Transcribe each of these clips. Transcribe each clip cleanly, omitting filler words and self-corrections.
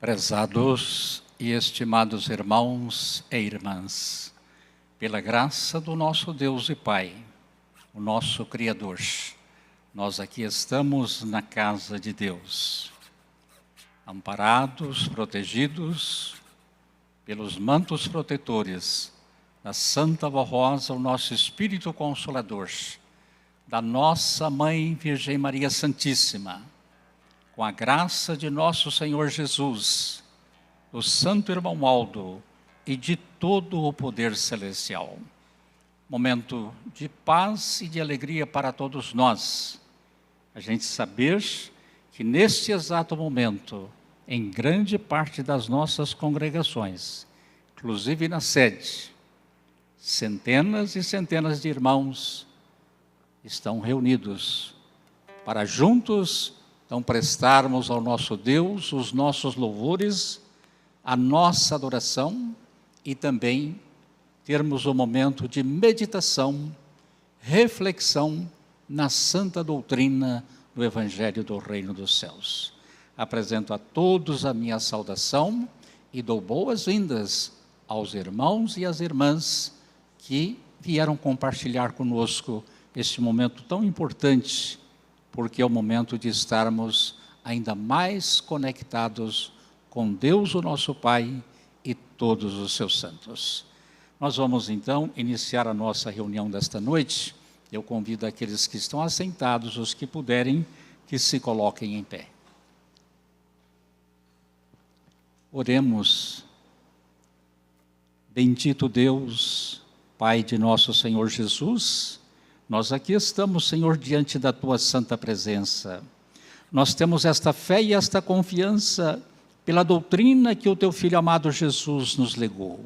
Prezados e estimados irmãos e irmãs, pela graça do nosso Deus e Pai, o nosso Criador, nós aqui estamos na casa de Deus, amparados, protegidos pelos mantos protetores da Santa Vó Rosa, o nosso Espírito Consolador, da nossa Mãe Virgem Maria Santíssima, com a graça de nosso Senhor Jesus, do Santo Irmão Aldo e de todo o poder celestial. Momento de paz e de alegria para todos nós. A gente saber que neste exato momento, em grande parte das nossas congregações, inclusive na sede, centenas e centenas de irmãos estão reunidos para juntos então prestarmos ao nosso Deus os nossos louvores, a nossa adoração e também termos um momento de meditação, reflexão na santa doutrina do Evangelho do Reino dos Céus. Apresento a todos a minha saudação e dou boas-vindas aos irmãos e às irmãs que vieram compartilhar conosco este momento tão importante, porque é o momento de estarmos ainda mais conectados com Deus, o nosso Pai, e todos os seus santos. Nós vamos então iniciar a nossa reunião desta noite. Eu convido aqueles que estão assentados, os que puderem, que se coloquem em pé. Oremos. Bendito Deus, Pai de nosso Senhor Jesus, nós aqui estamos, Senhor, diante da Tua santa presença. Nós temos esta fé e esta confiança pela doutrina que o Teu Filho amado Jesus nos legou,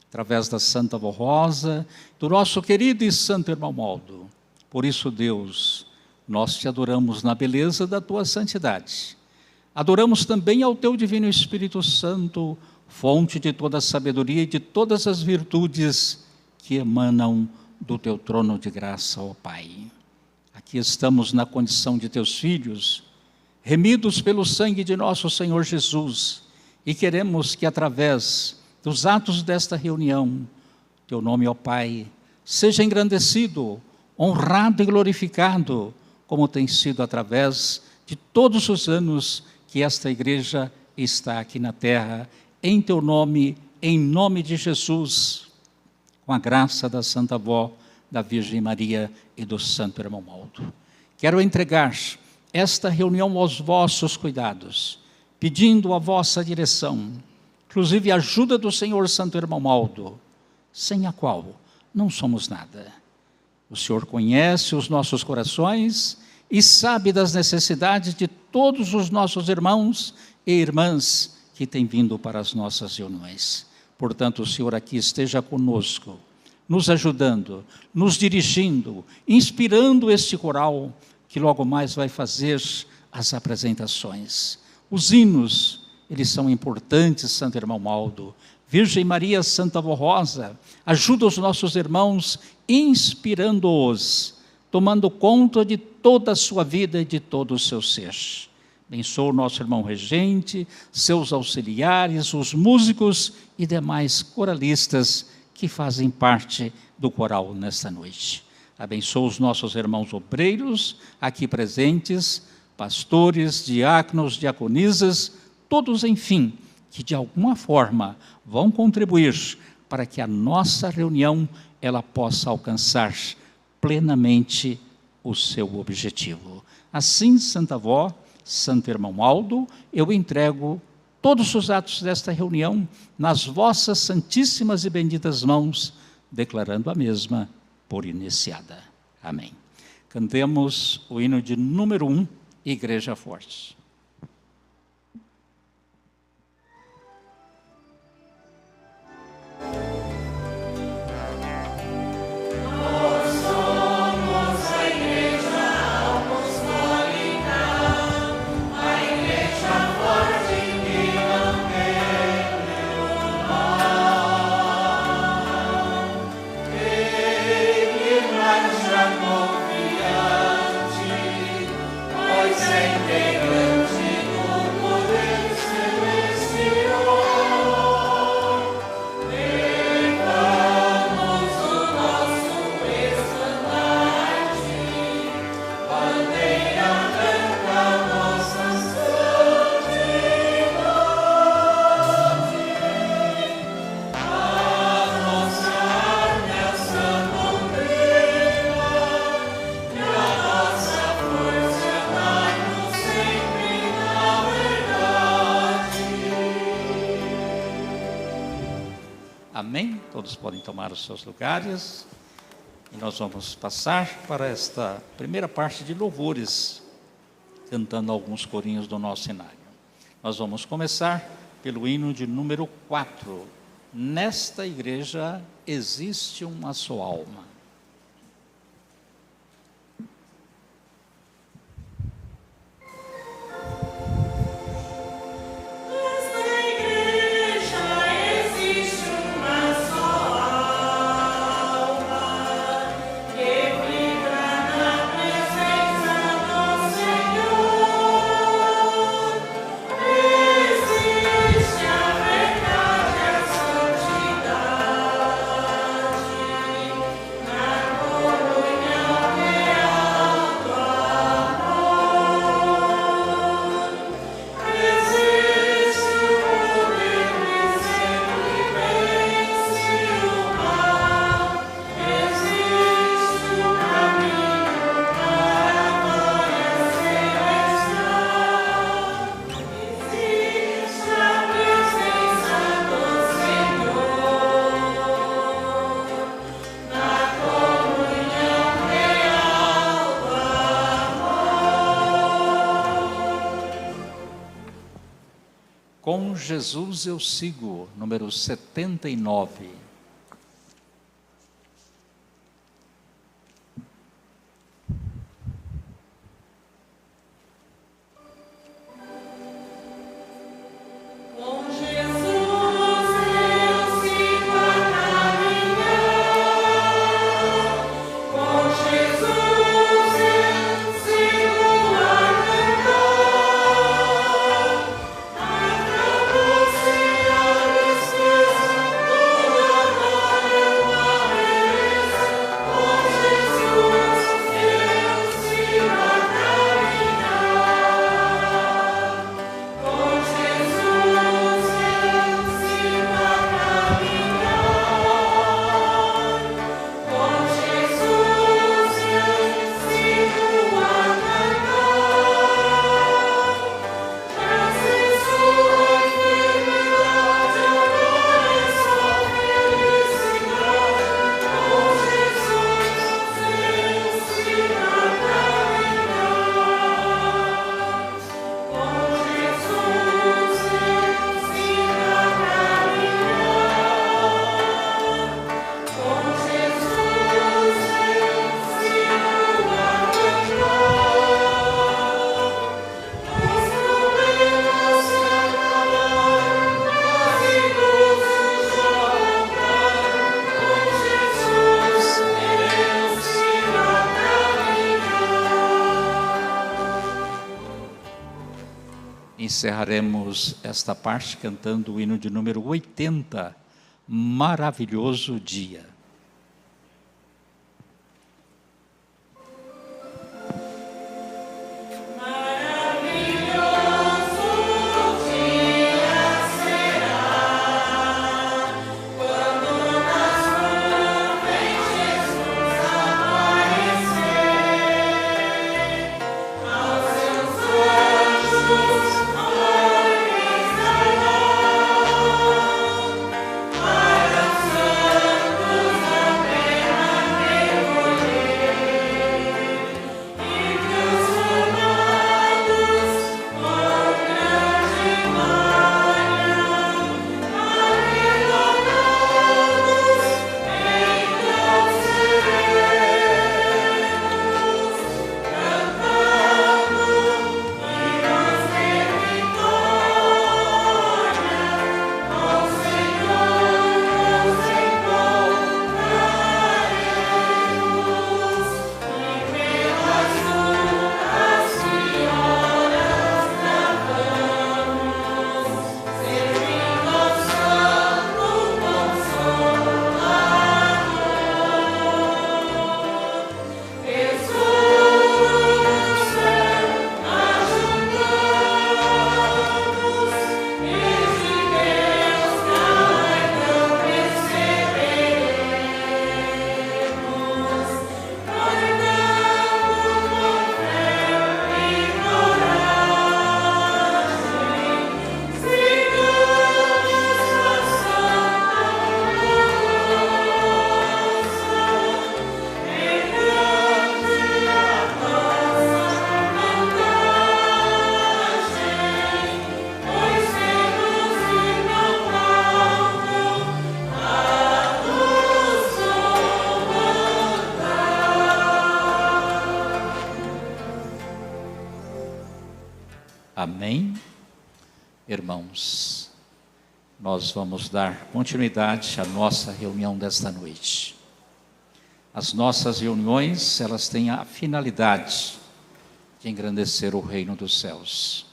através da Santa Vó Rosa, do nosso querido e santo irmão Aldo. Por isso, Deus, nós Te adoramos na beleza da Tua santidade. Adoramos também ao Teu Divino Espírito Santo, fonte de toda a sabedoria e de todas as virtudes que emanam do Teu trono de graça, ó Pai. Aqui estamos na condição de Teus filhos, remidos pelo sangue de nosso Senhor Jesus, e queremos que através dos atos desta reunião, Teu nome, ó Pai, seja engrandecido, honrado e glorificado, como tem sido através de todos os anos que esta igreja está aqui na terra, em Teu nome, em nome de Jesus, com a graça da Santa Vó, da Virgem Maria e do Santo Irmão Aldo. Quero entregar esta reunião aos vossos cuidados, pedindo a vossa direção, inclusive a ajuda do Senhor Santo Irmão Aldo, sem a qual não somos nada. O Senhor conhece os nossos corações e sabe das necessidades de todos os nossos irmãos e irmãs que têm vindo para as nossas reuniões. Portanto, o Senhor aqui esteja conosco, nos ajudando, nos dirigindo, inspirando este coral que logo mais vai fazer as apresentações. Os hinos, eles são importantes, Santo Irmão Aldo. Virgem Maria, Santa Vó Rosa, ajuda os nossos irmãos, inspirando-os, tomando conta de toda a sua vida e de todo o seu ser. Abençoa o nosso irmão regente, seus auxiliares, os músicos e demais coralistas que fazem parte do coral nesta noite. Abençoa os nossos irmãos obreiros aqui presentes, pastores, diáconos, diaconisas, todos, enfim, que de alguma forma vão contribuir para que a nossa reunião ela possa alcançar plenamente o seu objetivo. Assim, Santa Vó, Santo Irmão Aldo, eu entrego todos os atos desta reunião nas vossas santíssimas e benditas mãos, declarando a mesma por iniciada. Amém. Cantemos o hino de número 1, Igreja Forte. Confiante, pois em Deus Todos podem tomar os seus lugares e nós vamos passar para esta primeira parte de louvores, cantando alguns corinhos do nosso inário. Nós vamos começar pelo hino de número 4. Nesta igreja existe uma só alma. Com Jesus eu sigo, número 79. Encerraremos esta parte cantando o hino de número 80, Maravilhoso Dia. Para os santos Amém? Irmãos, nós vamos dar continuidade à nossa reunião desta noite. As nossas reuniões, elas têm a finalidade de engrandecer o reino dos céus.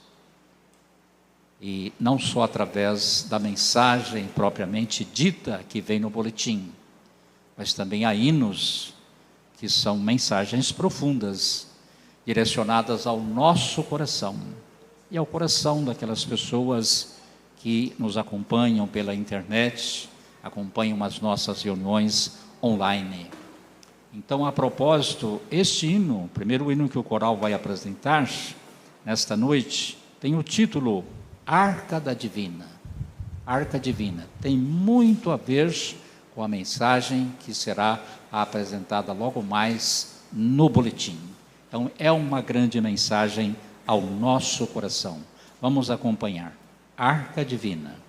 E não só através da mensagem propriamente dita que vem no boletim, mas também há hinos que são mensagens profundas, direcionadas ao nosso coração e ao coração daquelas pessoas que nos acompanham pela internet, acompanham as nossas reuniões online. Então, a propósito, este hino, o primeiro hino que o coral vai apresentar nesta noite, tem o título Arca da Divina. Arca Divina. Tem muito a ver com a mensagem que será apresentada logo mais no boletim. Então, é uma grande mensagem ao nosso coração. Vamos acompanhar. Arca Divina.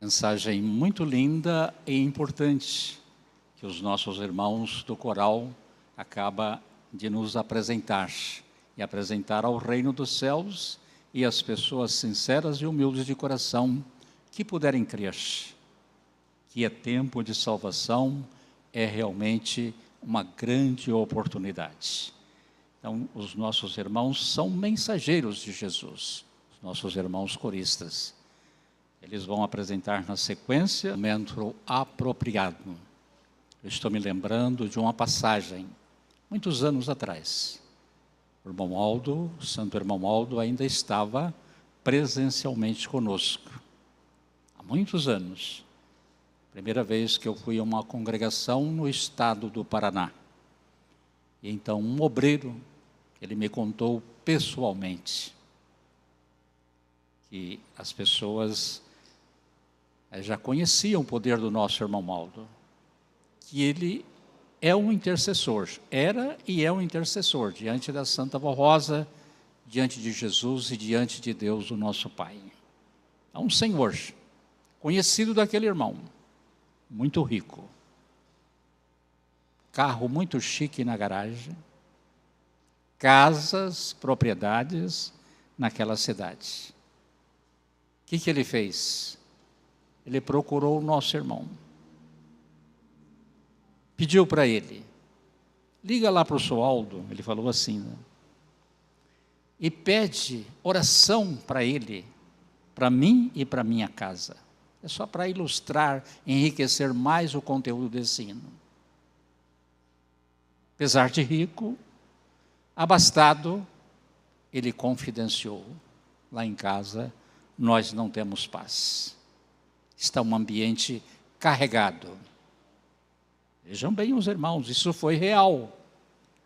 Mensagem muito linda e importante que os nossos irmãos do coral acabam de nos apresentar. E apresentar ao reino dos céus e às pessoas sinceras e humildes de coração que puderem crer que é tempo de salvação, é realmente uma grande oportunidade. Então, os nossos irmãos são mensageiros de Jesus, os nossos irmãos coristas. Eles vão apresentar na sequência o momento apropriado. Eu estou me lembrando de uma passagem, muitos anos atrás. O irmão Aldo, o santo irmão Aldo, ainda estava presencialmente conosco. Há muitos anos. Primeira vez que eu fui a uma congregação no estado do Paraná. E então um obreiro, ele me contou pessoalmente que as pessoas já conheciam o poder do nosso irmão Aldo, que ele é um intercessor, era e é um intercessor diante da Santa Vó Rosa, diante de Jesus e diante de Deus, o nosso Pai. É um senhor, conhecido daquele irmão, muito rico, carro muito chique na garagem, casas, propriedades naquela cidade. O que ele fez? Ele procurou o nosso irmão. Pediu para ele, liga lá para o seu Aldo, ele falou assim, né? E pede oração para ele, para mim e para minha casa. É só para ilustrar, enriquecer mais o conteúdo desse hino. Apesar de rico, abastado, ele confidenciou, lá em casa, nós não temos paz. Está um ambiente carregado. Vejam bem os irmãos, isso foi real,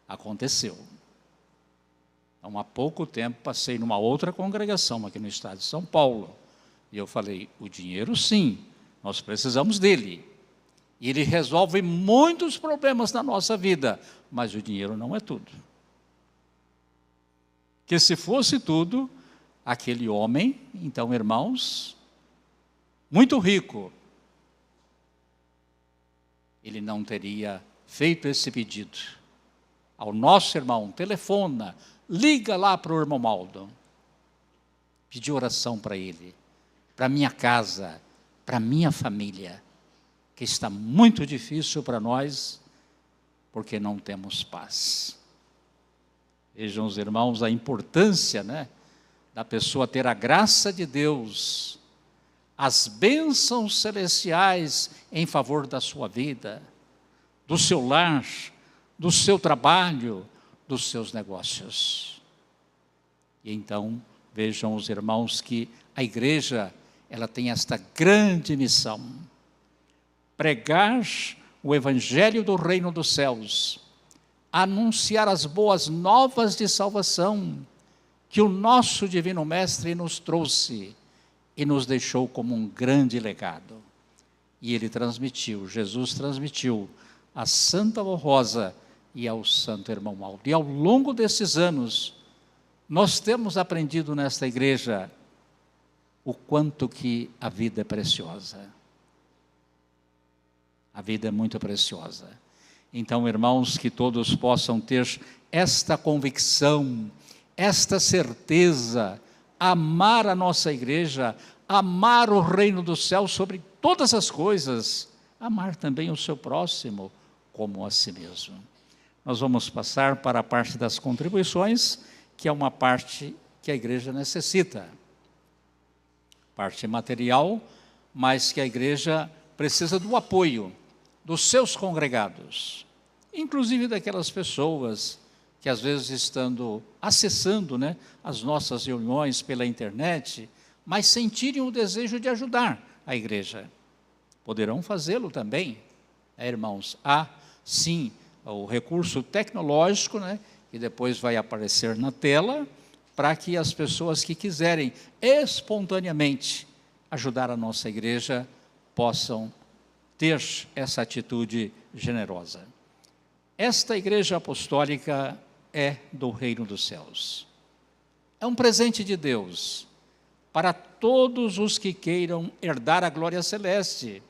aconteceu. Então, há pouco tempo, passei numa outra congregação aqui no estado de São Paulo, e eu falei, o dinheiro sim, nós precisamos dele. E ele resolve muitos problemas na nossa vida, mas o dinheiro não é tudo. Que se fosse tudo, aquele homem, então, irmãos, muito rico, ele não teria feito esse pedido. Ao nosso irmão, telefona, liga lá para o irmão Aldo. Pedi oração para ele, para minha casa, para minha família, que está muito difícil para nós, porque não temos paz. Vejam os irmãos a importância, né, da pessoa ter a graça de Deus, as bênçãos celestiais em favor da sua vida, do seu lar, do seu trabalho, dos seus negócios. E então, vejam os irmãos que a igreja, ela tem esta grande missão, pregar o evangelho do reino dos céus, anunciar as boas novas de salvação, que o nosso divino mestre nos trouxe, e nos deixou como um grande legado. E ele transmitiu, Jesus transmitiu a Santa Vó Rosa e ao Santo Irmão Aldo. E ao longo desses anos, nós temos aprendido nesta igreja o quanto que a vida é preciosa. A vida é muito preciosa. Então, irmãos, que todos possam ter esta convicção, esta certeza, amar a nossa igreja, amar o reino do céu sobre todas as coisas, amar também o seu próximo como a si mesmo. Nós vamos passar para a parte das contribuições, que é uma parte que a igreja necessita. Parte material, mas que a igreja precisa do apoio dos seus congregados, inclusive daquelas pessoas que às vezes estando acessando, né, as nossas reuniões pela internet, mas sentirem o desejo de ajudar a igreja. Poderão fazê-lo também, irmãos. Há, sim, o recurso tecnológico, né, que depois vai aparecer na tela, para que as pessoas que quiserem espontaneamente ajudar a nossa igreja possam ter essa atitude generosa. Esta igreja apostólica é do reino dos céus. É um presente de Deus para todos os que queiram herdar a glória celeste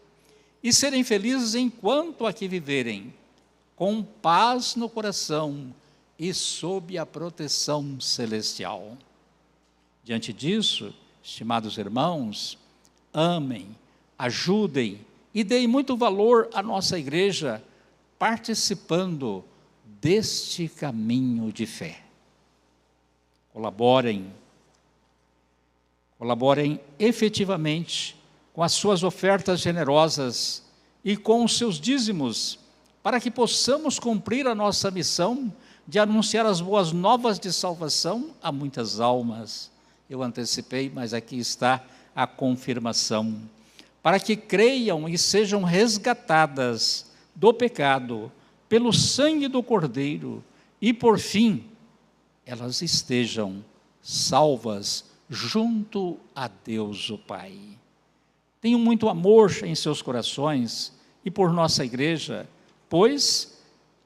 e serem felizes enquanto aqui viverem, com paz no coração e sob a proteção celestial. Diante disso, estimados irmãos, amem, ajudem e deem muito valor à nossa igreja, participando deste caminho de fé. Colaborem efetivamente com as suas ofertas generosas e com os seus dízimos, para que possamos cumprir a nossa missão de anunciar as boas novas de salvação a muitas almas. Eu antecipei, mas aqui está a confirmação. Para que creiam e sejam resgatadas do pecado pelo sangue do Cordeiro e, por fim, elas estejam salvas junto a Deus o Pai. Tenham muito amor em seus corações e por nossa igreja, pois,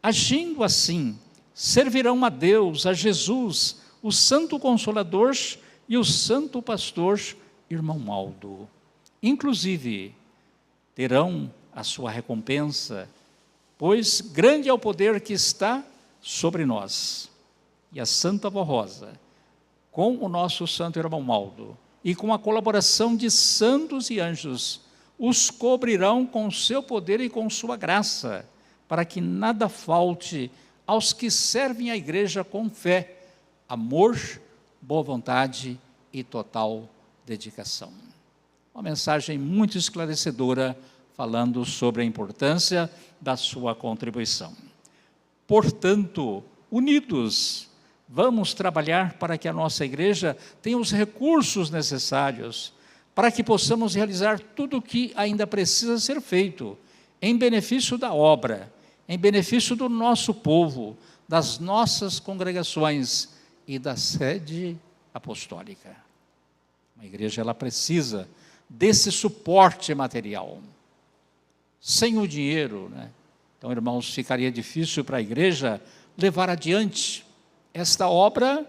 agindo assim, servirão a Deus, a Jesus, o Santo Consolador e o Santo Pastor, irmão Aldo. Inclusive, terão a sua recompensa, pois grande é o poder que está sobre nós. E a Santa Avó Rosa, com o nosso Santo Irmão Aldo, e com a colaboração de santos e anjos, os cobrirão com seu poder e com sua graça, para que nada falte aos que servem a igreja com fé, amor, boa vontade e total dedicação. Uma mensagem muito esclarecedora, falando sobre a importância da sua contribuição. Portanto, unidos, vamos trabalhar para que a nossa igreja tenha os recursos necessários, para que possamos realizar tudo o que ainda precisa ser feito, em benefício da obra, em benefício do nosso povo, das nossas congregações e da sede apostólica. A igreja, ela precisa desse suporte material. Sem o dinheiro, então, irmãos, ficaria difícil para a igreja levar adiante esta obra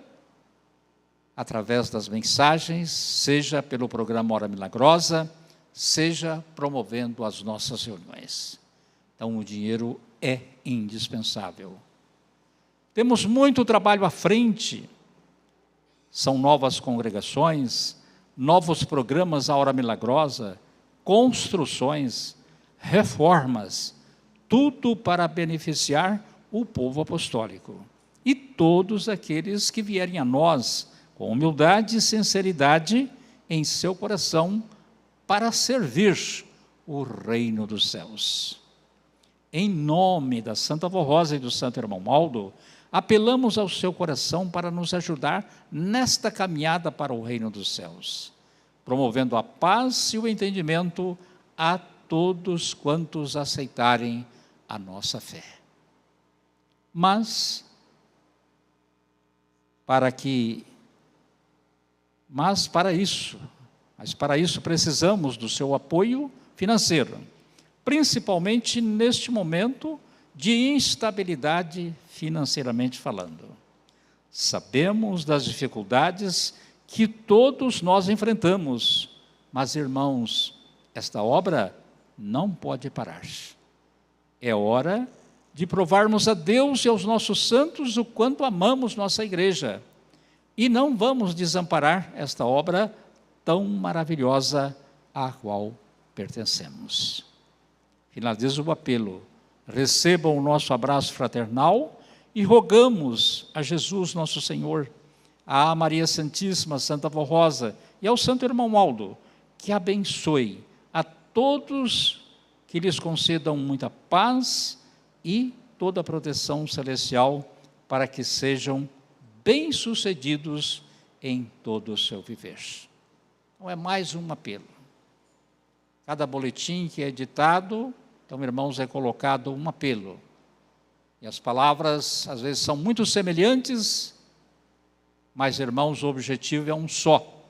através das mensagens, seja pelo programa Hora Milagrosa, seja promovendo as nossas reuniões. Então, o dinheiro é indispensável. Temos muito trabalho à frente, são novas congregações, novos programas à Hora Milagrosa, construções, reformas, tudo para beneficiar o povo apostólico e todos aqueles que vierem a nós com humildade e sinceridade em seu coração para servir o reino dos céus. Em nome da Santa Avó Rosa e do Santo Irmão Aldo, apelamos ao seu coração para nos ajudar nesta caminhada para o reino dos céus, promovendo a paz e o entendimento a todos quantos aceitarem a nossa fé. Mas para isso precisamos do seu apoio financeiro, principalmente neste momento de instabilidade financeiramente falando. Sabemos das dificuldades que todos nós enfrentamos, mas, irmãos, esta obra não pode parar. É hora de provarmos a Deus e aos nossos santos o quanto amamos nossa igreja. E não vamos desamparar esta obra tão maravilhosa à qual pertencemos. Finalizo o apelo. Recebam o nosso abraço fraternal e rogamos a Jesus nosso Senhor, a Maria Santíssima, Santa Avó Rosa e ao Santo Irmão Aldo, que abençoe a todos, que lhes concedam muita paz e toda a proteção celestial, para que sejam bem-sucedidos em todo o seu viver. Então é mais um apelo. Cada boletim que é editado, então, irmãos, é colocado um apelo. E as palavras, às vezes, são muito semelhantes, mas, irmãos, o objetivo é um só.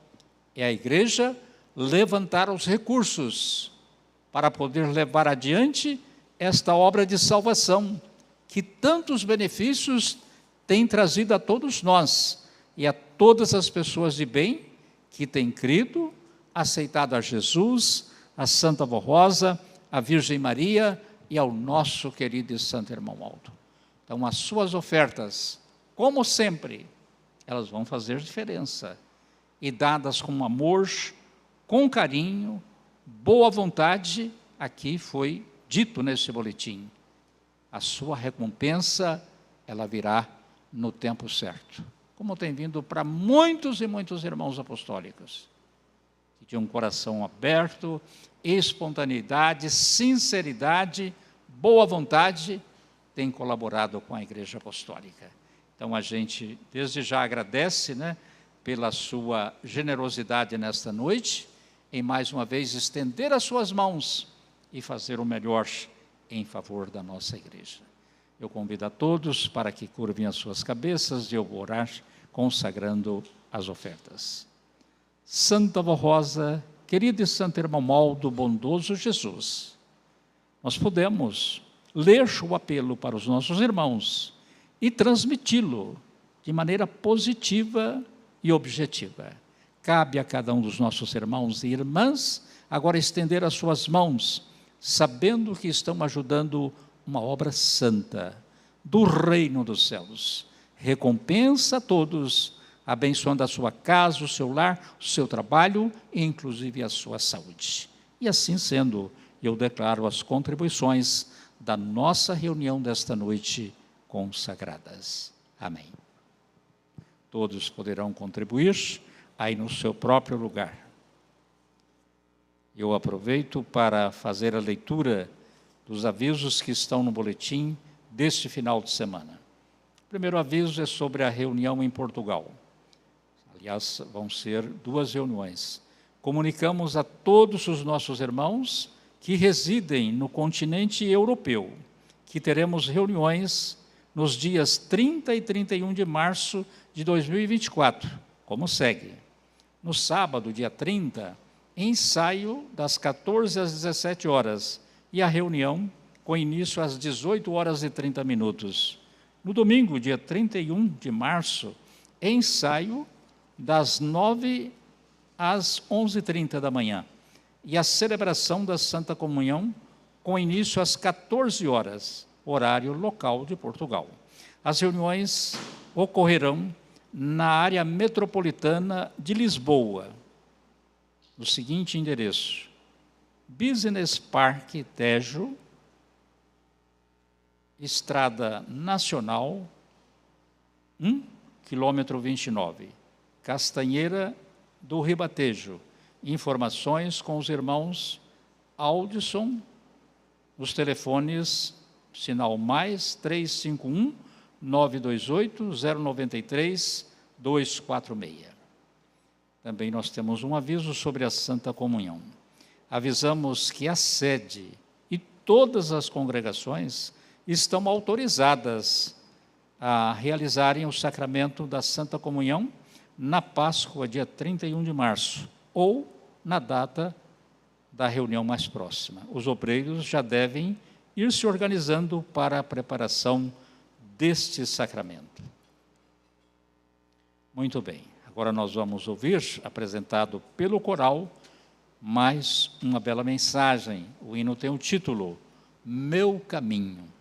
É a igreja levantar os recursos para poder levar adiante esta obra de salvação, que tantos benefícios tem trazido a todos nós e a todas as pessoas de bem que têm crido, aceitado a Jesus, a Santa Vó Rosa, a Virgem Maria e ao nosso querido e santo irmão Aldo. Então, as suas ofertas, como sempre, elas vão fazer diferença. E dadas com amor, com carinho, boa vontade, aqui foi dito nesse boletim. A sua recompensa, ela virá no tempo certo. Como tem vindo para muitos e muitos irmãos apostólicos, que de um coração aberto, espontaneidade, sinceridade, boa vontade, tem colaborado com a Igreja Apostólica. Então, a gente, desde já, agradece, né, pela sua generosidade nesta noite, em mais uma vez estender as suas mãos e fazer o melhor em favor da nossa igreja. Eu convido a todos para que curvem as suas cabeças e eu vou orar consagrando as ofertas. Santa Vó Rosa, querido e santo irmão Aldo, bondoso Jesus, nós podemos ler o apelo para os nossos irmãos e transmiti-lo de maneira positiva e objetiva. Cabe a cada um dos nossos irmãos e irmãs agora estender as suas mãos, sabendo que estão ajudando uma obra santa do reino dos céus. Recompensa a todos, abençoando a sua casa, o seu lar, o seu trabalho e inclusive a sua saúde. E assim sendo, eu declaro as contribuições da nossa reunião desta noite consagradas. Amém. Todos poderão contribuir aí no seu próprio lugar. Eu aproveito para fazer a leitura dos avisos que estão no boletim deste final de semana. O primeiro aviso é sobre a reunião em Portugal. Aliás, vão ser 2 reuniões. Comunicamos a todos os nossos irmãos que residem no continente europeu que teremos reuniões nos dias 30 e 31 de março de 2024, como segue. No sábado, dia 30, ensaio das 14 às 17 horas e a reunião com início às 18 horas e 30 minutos. No domingo, dia 31 de março, ensaio das 9 às 11h30 da manhã e a celebração da Santa Comunhão com início às 14 horas, horário local de Portugal. As reuniões ocorrerão na área metropolitana de Lisboa, no seguinte endereço: Business Park Tejo, Estrada Nacional, quilômetro 29, Castanheira do Ribatejo. Informações com os irmãos Aldson, nos telefones, sinal mais 351 928 093 246. Também nós temos um aviso sobre a Santa Comunhão. Avisamos que a sede e todas as congregações estão autorizadas a realizarem o sacramento da Santa Comunhão na Páscoa, dia 31 de março, ou na data da reunião mais próxima. Os obreiros já devem ir se organizando para a preparação deste sacramento. Muito bem, agora nós vamos ouvir, apresentado pelo coral, mais uma bela mensagem. O hino tem o título, Meu Caminho.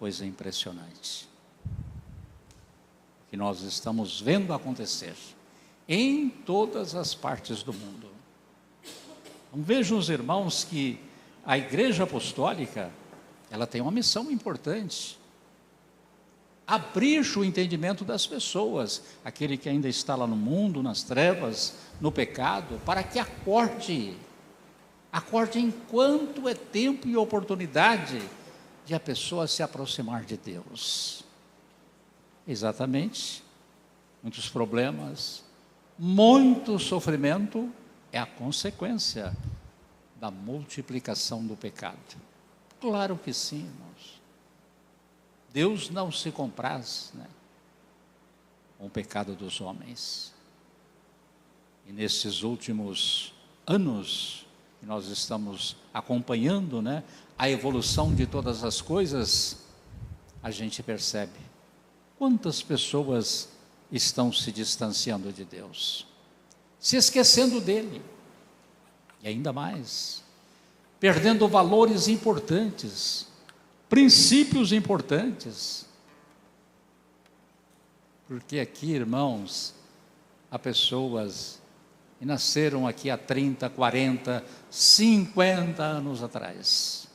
coisa impressionante que nós estamos vendo acontecer em todas as partes do mundo. Então, vejam os irmãos que a Igreja Apostólica, ela tem uma missão importante: abrir o entendimento das pessoas, aquele que ainda está lá no mundo, nas trevas, no pecado, para que acorde enquanto é tempo e oportunidade de a pessoa se aproximar de Deus. Exatamente, muitos problemas, muito sofrimento é a consequência da multiplicação do pecado. Claro que sim, irmãos. Deus não se compraz, com o pecado dos homens. E nesses últimos anos que nós estamos acompanhando, a evolução de todas as coisas, a gente percebe quantas pessoas estão se distanciando de Deus, se esquecendo dele, e ainda mais, perdendo valores importantes, princípios importantes. Porque aqui, irmãos, há pessoas que nasceram aqui há 30, 40, 50 anos atrás,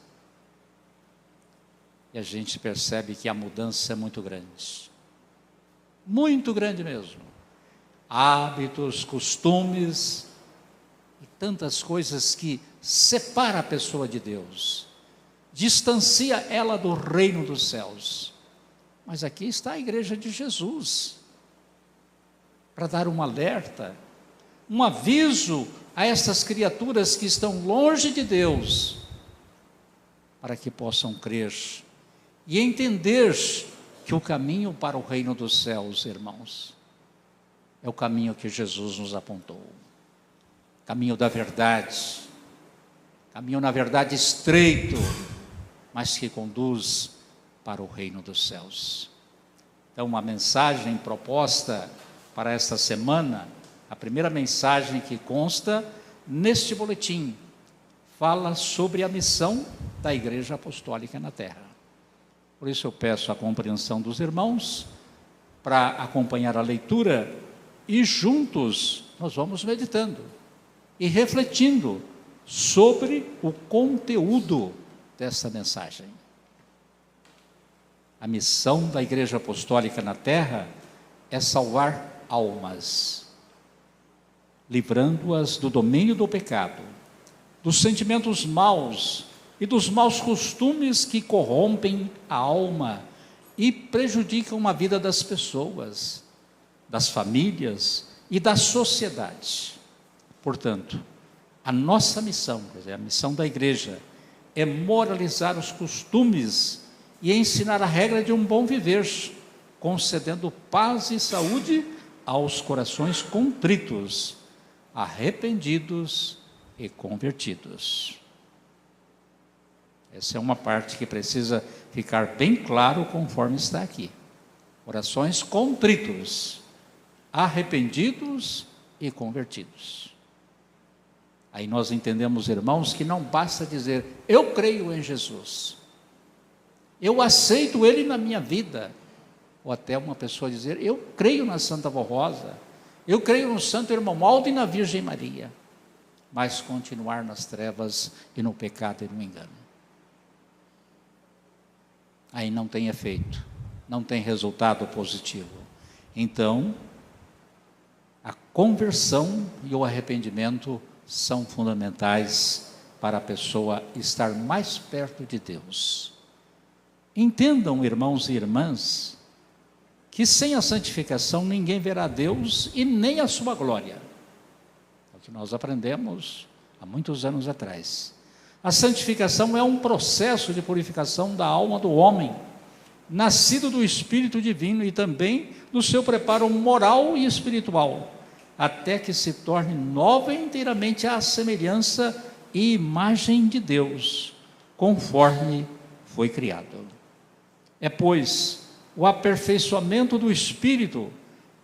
e a gente percebe que a mudança é muito grande mesmo. Hábitos, costumes e tantas coisas que separa a pessoa de Deus, distancia ela do reino dos céus. Mas aqui está a Igreja de Jesus, para dar um alerta, um aviso a essas criaturas que estão longe de Deus, para que possam crer e entender que o caminho para o reino dos céus, irmãos, é o caminho que Jesus nos apontou, caminho da verdade, caminho na verdade estreito, mas que conduz para o reino dos céus. Então, uma mensagem proposta para esta semana, a primeira mensagem que consta neste boletim, fala sobre a missão da Igreja Apostólica na Terra. Por isso eu peço a compreensão dos irmãos para acompanhar a leitura e juntos nós vamos meditando e refletindo sobre o conteúdo dessa mensagem. A missão da Igreja Apostólica na Terra é salvar almas, livrando-as do domínio do pecado, dos sentimentos maus e dos maus costumes que corrompem a alma e prejudicam a vida das pessoas, das famílias e da sociedade. Portanto, a nossa missão, quer dizer, a missão da igreja, é moralizar os costumes e ensinar a regra de um bom viver, concedendo paz e saúde aos corações contritos, arrependidos e convertidos. Essa é uma parte que precisa ficar bem claro conforme está aqui. Corações contritos, arrependidos e convertidos. Aí nós entendemos, irmãos, que não basta dizer, eu creio em Jesus, eu aceito Ele na minha vida, ou até uma pessoa dizer, eu creio na Santa Vó Rosa, eu creio no Santo Irmão Aldo e na Virgem Maria, mas continuar nas trevas e no pecado e no engano. Aí não tem efeito, não tem resultado positivo. Então, a conversão e o arrependimento são fundamentais para a pessoa estar mais perto de Deus. Entendam, irmãos e irmãs, que sem a santificação ninguém verá Deus e nem a sua glória. É o que nós aprendemos há muitos anos atrás. A santificação é um processo de purificação da alma do homem, nascido do Espírito Divino e também do seu preparo moral e espiritual, até que se torne nova inteiramente à semelhança e imagem de Deus, conforme foi criado. É, pois, o aperfeiçoamento do Espírito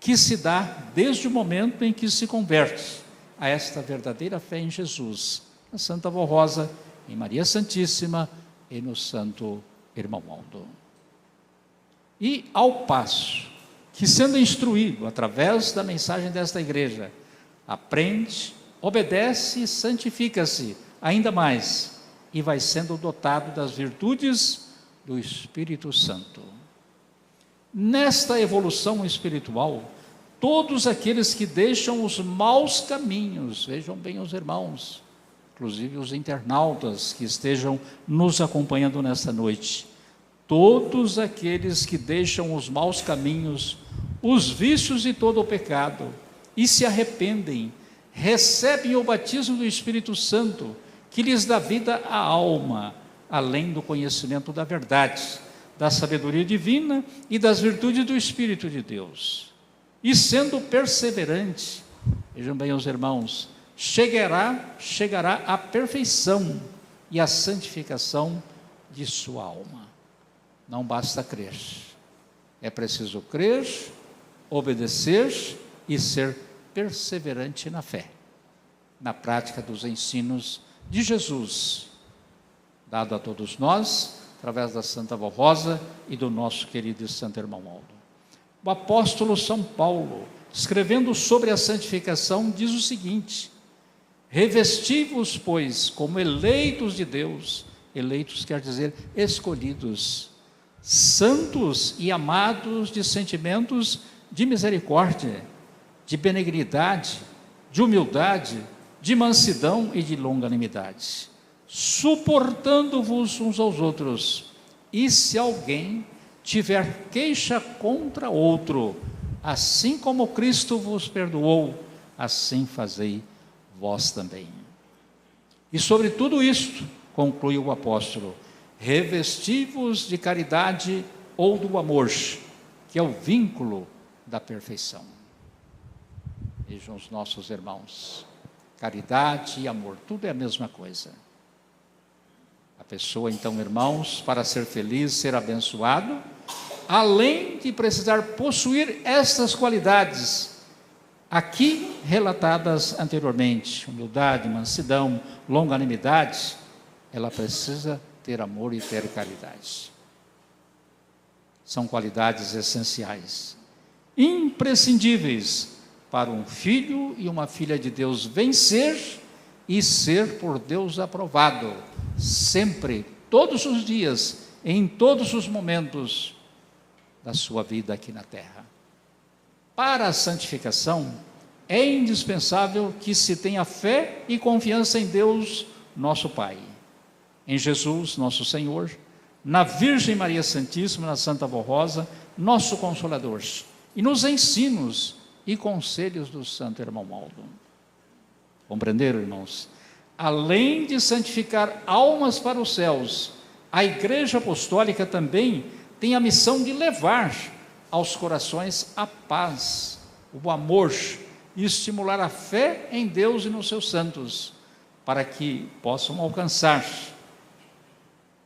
que se dá desde o momento em que se converte a esta verdadeira fé em Jesus, na Santa Vó Rosa, em Maria Santíssima e no Santo Irmão Aldo. E ao passo que, sendo instruído através da mensagem desta igreja, aprende, obedece e santifica-se ainda mais, e vai sendo dotado das virtudes do Espírito Santo. Nesta evolução espiritual, todos aqueles que deixam os maus caminhos, vejam bem os irmãos, inclusive os internautas que estejam nos acompanhando nesta noite, todos aqueles que deixam os maus caminhos, os vícios e todo o pecado, e se arrependem, recebem o batismo do Espírito Santo, que lhes dá vida à alma, além do conhecimento da verdade, da sabedoria divina e das virtudes do Espírito de Deus. E sendo perseverante, vejam bem os irmãos, chegará à perfeição e à santificação de sua alma. Não basta crer, é preciso crer, obedecer e ser perseverante na fé, na prática dos ensinos de Jesus, dado a todos nós, através da Santa Avó Rosa e do nosso querido Santo Irmão Aldo. O apóstolo São Paulo, escrevendo sobre a santificação, diz o seguinte: revesti-vos, pois, como eleitos de Deus, eleitos quer dizer escolhidos, santos e amados de sentimentos de misericórdia, de benignidade, de humildade, de mansidão e de longanimidade, suportando-vos uns aos outros, e se alguém tiver queixa contra outro, assim como Cristo vos perdoou, assim fazei vós também. E sobre tudo isto, conclui o apóstolo, revesti-vos de caridade ou do amor, que é o vínculo da perfeição. Vejam os nossos irmãos, caridade e amor, tudo é a mesma coisa. A pessoa então, irmãos, para ser feliz, ser abençoado, além de precisar possuir estas qualidades aqui relatadas anteriormente, humildade, mansidão, longanimidade, ela precisa ter amor e ter caridade. São qualidades essenciais, imprescindíveis para um filho e uma filha de Deus vencer e ser por Deus aprovado, sempre, todos os dias, em todos os momentos da sua vida aqui na terra. Para a santificação, é indispensável que se tenha fé e confiança em Deus, nosso Pai, em Jesus, nosso Senhor, na Virgem Maria Santíssima, na Santa Avó Rosa, nosso Consolador, e nos ensinos e conselhos do Santo Irmão Aldo. Compreenderam, irmãos? Além de santificar almas para os céus, a Igreja Apostólica também tem a missão de levar aos corações a paz, o amor, e estimular a fé em Deus e nos seus santos, para que possam alcançar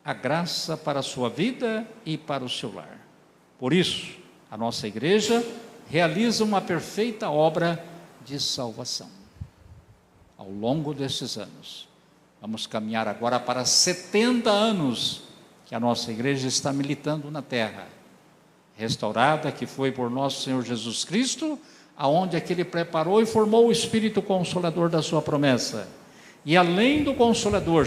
a graça para a sua vida e para o seu lar. Por isso, a nossa igreja realiza uma perfeita obra de salvação. Ao longo destes anos, vamos caminhar agora para 70 anos que a nossa igreja está militando na terra, restaurada, que foi por nosso Senhor Jesus Cristo, aonde é que Ele preparou e formou o Espírito Consolador da sua promessa. E além do Consolador,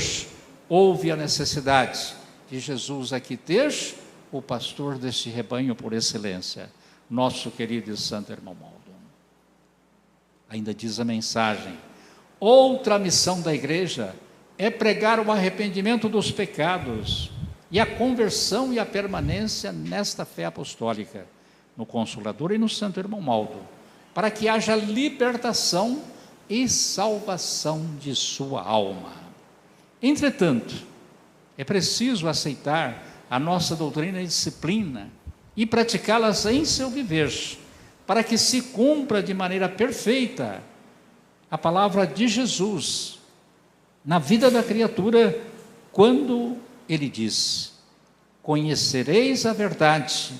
houve a necessidade de Jesus aqui ter o pastor deste rebanho por excelência, nosso querido e santo irmão Aldo. Ainda diz a mensagem: outra missão da igreja é pregar o arrependimento dos pecados e a conversão e a permanência nesta fé apostólica, no Consolador e no santo irmão Aldo, para que haja libertação e salvação de sua alma. Entretanto, é preciso aceitar a nossa doutrina e disciplina e praticá-las em seu viver, para que se cumpra de maneira perfeita a palavra de Jesus na vida da criatura, quando Ele diz: conhecereis a verdade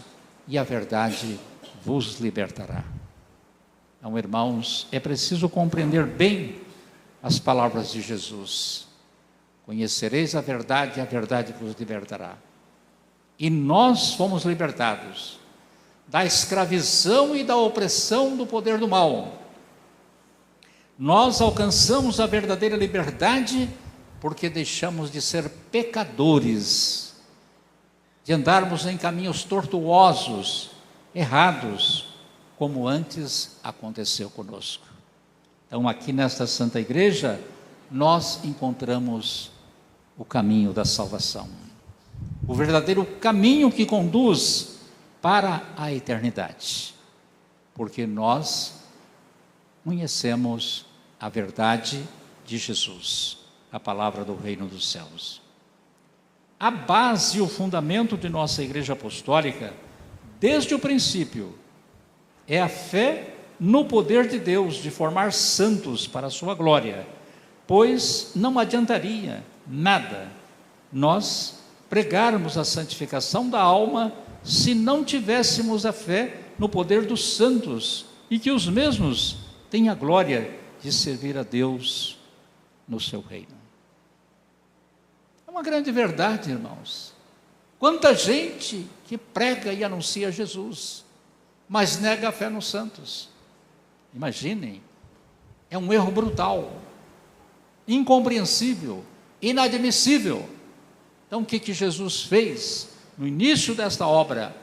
e a verdade vos libertará. Então, irmãos, é preciso compreender bem as palavras de Jesus. Conhecereis a verdade e a verdade vos libertará. e nós fomos libertados da escravidão e da opressão do poder do mal. Nós alcançamos a verdadeira liberdade porque deixamos de ser pecadores, de andarmos em caminhos tortuosos, errados, como antes aconteceu conosco. Então, aqui nesta Santa Igreja, nós encontramos o caminho da salvação, o verdadeiro caminho que conduz para a eternidade, porque nós conhecemos a verdade de Jesus, a palavra do reino dos céus. A base e o fundamento de nossa Igreja Apostólica, desde o princípio, é a fé no poder de Deus de formar santos para a sua glória, pois não adiantaria nada nós pregarmos a santificação da alma se não tivéssemos a fé no poder dos santos e que os mesmos têm a glória de servir a Deus no seu reino. É uma grande verdade, irmãos. Quanta gente que prega e anuncia Jesus, mas nega a fé nos santos. Imaginem, é um erro brutal, incompreensível, inadmissível. Então, o que Jesus fez no início desta obra?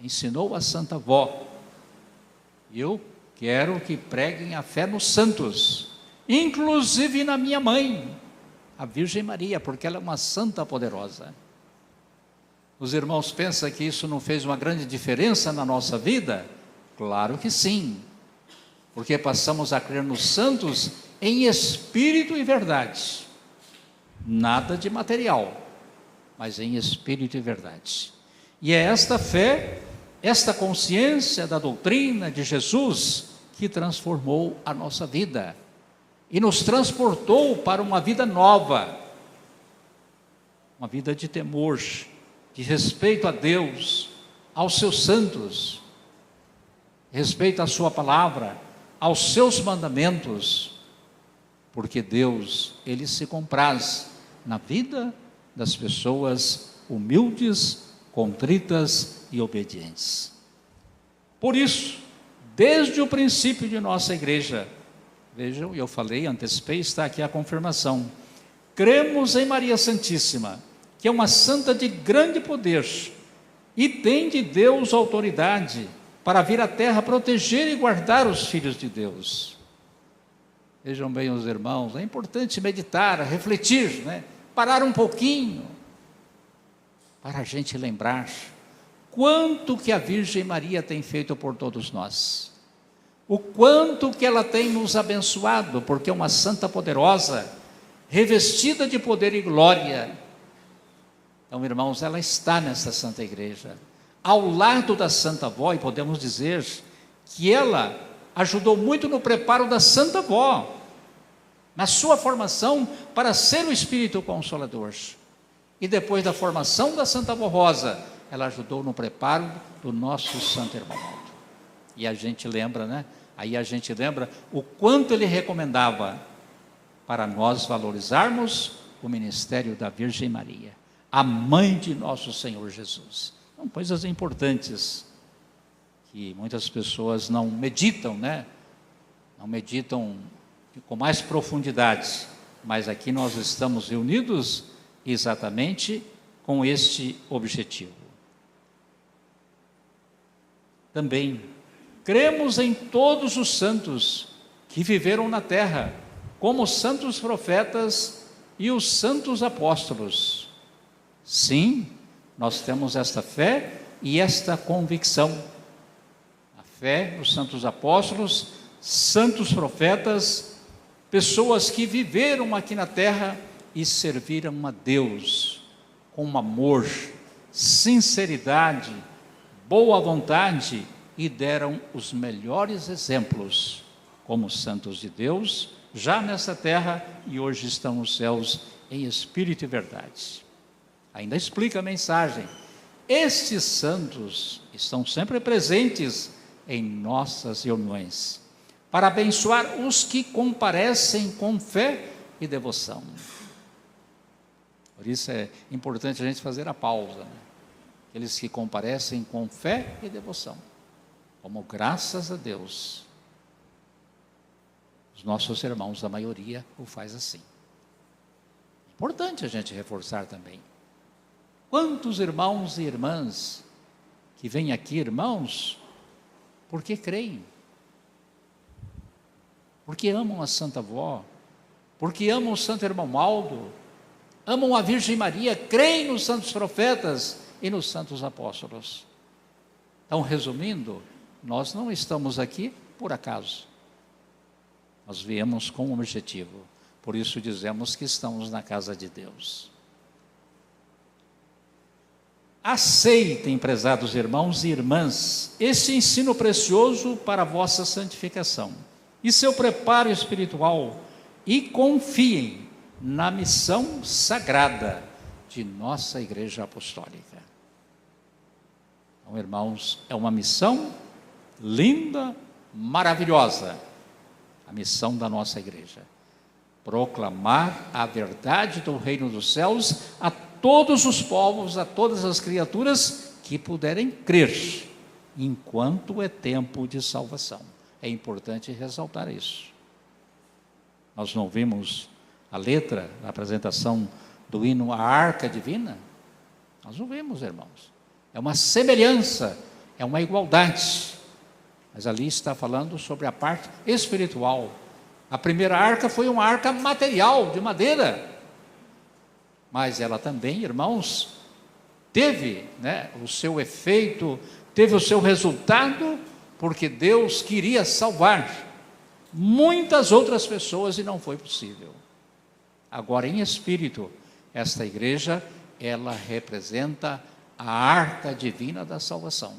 Ensinou a Santa Avó: eu quero que preguem a fé nos santos, inclusive na minha mãe, a Virgem Maria, porque ela é uma santa poderosa. Os irmãos pensam que isso não fez uma grande diferença na nossa vida? Claro que sim, porque passamos a crer nos santos em espírito e verdade, nada de material, mas em espírito e verdade. E é esta fé, esta consciência da doutrina de Jesus que transformou a nossa vida e nos transportou para uma vida nova, uma vida de temor, de respeito a Deus, aos seus santos, respeito à sua palavra, aos seus mandamentos, porque Deus, Ele se compraz na vida das pessoas humildes, contritas e obedientes. Por isso, desde o princípio de nossa igreja, vejam, eu falei, antecipei, está aqui a confirmação, cremos em Maria Santíssima, que é uma santa de grande poder, e tem de Deus autoridade para vir à terra proteger e guardar os filhos de Deus. Vejam bem os irmãos, é importante meditar, refletir, parar um pouquinho, para a gente lembrar quanto que a Virgem Maria tem feito por todos nós, o quanto que ela tem nos abençoado, porque é uma santa poderosa, revestida de poder e glória. Então, irmãos, ela está nessa Santa Igreja, ao lado da Santa Avó, e podemos dizer que ela ajudou muito no preparo da Santa Avó, na sua formação para ser o Espírito Consolador. E depois da formação da Santa Avó Rosa, ela ajudou no preparo do nosso Santo Irmão Aldo. E a gente lembra, Aí a gente lembra o quanto ele recomendava para nós valorizarmos o ministério da Virgem Maria, a mãe de nosso Senhor Jesus. São coisas importantes que muitas pessoas não meditam, Não meditam com mais profundidade, mas aqui nós estamos reunidos exatamente com este objetivo. Também cremos em todos os santos que viveram na terra, como os santos profetas e os santos apóstolos. Sim, nós temos esta fé e esta convicção. A fé nos santos apóstolos, santos profetas, pessoas que viveram aqui na terra e serviram a Deus com amor, sinceridade, boa vontade, e deram os melhores exemplos como santos de Deus, já nessa terra, e hoje estão nos céus em espírito e verdade. Ainda explica a mensagem: estes santos estão sempre presentes em nossas reuniões, para abençoar os que comparecem com fé e devoção. Por isso é importante a gente fazer a pausa, aqueles que comparecem com fé e devoção, como graças a Deus, os nossos irmãos, a maioria, o faz assim. Importante a gente reforçar também. Quantos irmãos e irmãs que vêm aqui, irmãos, porque creem, porque amam a Santa Avó, porque amam o Santo Irmão Maldo, amam a Virgem Maria, creem nos santos profetas e nos santos apóstolos. Então, resumindo, nós não estamos aqui por acaso. Nós viemos com um objetivo. Por isso dizemos que estamos na casa de Deus. Aceitem, prezados irmãos e irmãs, esse ensino precioso para a vossa santificação e seu preparo espiritual, e confiem na missão sagrada de nossa Igreja Apostólica. Então, irmãos, é uma missão linda, maravilhosa, a missão da nossa Igreja: proclamar a verdade do reino dos céus a todos os povos, a todas as criaturas que puderem crer, enquanto é tempo de salvação. É importante ressaltar isso. Nós não vimos a letra da apresentação do hino à Arca Divina? Nós não vimos, irmãos. É uma semelhança, é uma igualdade. Mas ali está falando sobre a parte espiritual. A primeira arca foi uma arca material, de madeira. Mas ela também, irmãos, teve, o seu efeito, teve o seu resultado, porque Deus queria salvar muitas outras pessoas e não foi possível. Agora, em espírito, esta igreja, ela representa a arca divina da salvação,